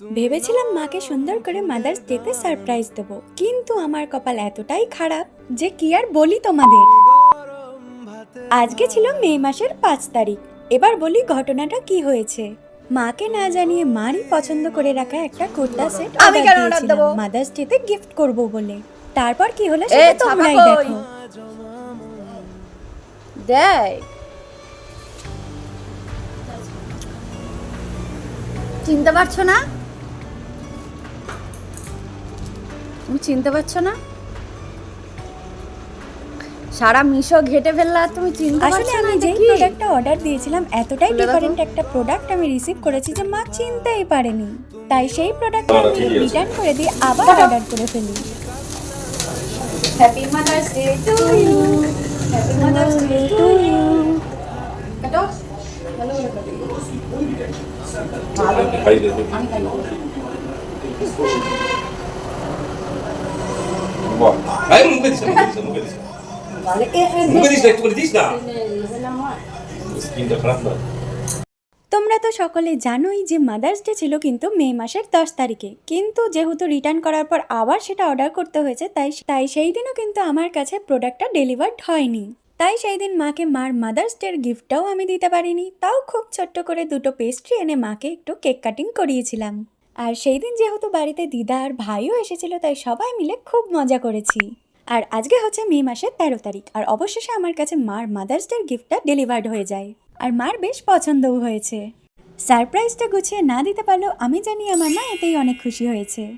ভেবেছিলাম মাকে সুন্দর করে মাদার্স ডেতে সারপ্রাইজ দেব, কিন্তু আমার কপাল এতটাই খারাপ যে কি আর বলি তোমাদের। আজকে ছিল মে মাসের 5 তারিখ। এবার বলি ঘটনাটা কি হয়েছে। মাকে না জানিয়ে মারই পছন্দ করে রাখা একটা কুর্তা সেট আমি কেন অর্ডার দিয়েছিলাম দেবো? মাদার্স ডেতে গিফট করব বলে। তারপর কি হলো সেটা তোমরাই কই? দেখো। দেখ, চিনতে পারছো না? তুমি চিনতে পারছো না? সারা মিশো ঘেটে ফেললা, তুমি চিনতে আসলে পারছো না আমি এটা যেই কি? প্রোডাক্টটা অর্ডার দিয়েছিলাম এতটাই খুলে দেখো। ডিফারেন্ট একটা প্রোডাক্ট আমি রিসিভ করেছি যে মা চিনতেই পারেনি। তাই সেই প্রোডাক্টটা আমি রিটার্ন করে দিয়ে আবার অর্ডার করে ফেলি। Happy mother's day to you. Happy mother's day to you. কাটো। ভালো করে কাটো। ভালো করে। আমি খাই। বাহ, আরে মুখে দিস না, মুখে দিস না, ভালো মুখে দিস না, একটু করে দিস না, স্কিনটা খারাপ না। তোমরা তো সকলে জানোই যে মাদার্স ডে ছিল কিন্তু মে মাসের 10 তারিখে, কিন্তু যেহেতু রিটার্ন করার পর আবার সেটা অর্ডার করতে হয়েছে তাই সেই দিনও কিন্তু আমার কাছে প্রোডাক্টটা ডেলিভার্ড হয়নি। তাই সেই দিন মাকে মার মাদার্স ডের গিফটটাও আমি দিতে পারিনি। তাও খুব ছোট্ট করে 2টো পেস্ট্রি এনে মাকে একটু কেক কাটিং করিয়েছিলাম। আর সেই দিন যেহেতু বাড়িতে দিদা আর ভাইও এসেছিল তাই সবাই মিলে খুব মজা করেছি। আর আজকে হচ্ছে মে মাসের 13 তারিখ, আর অবশেষে আমার কাছে মার মাদার্স ডের গিফটটা ডেলিভার্ড হয়ে যায়। আর মার বেশ পছন্দও হয়েছে। সারপ্রাইজটা গুছিয়ে না দিতে পারলেও আমি জানি আমার মা এতেই অনেক খুশি হয়েছে।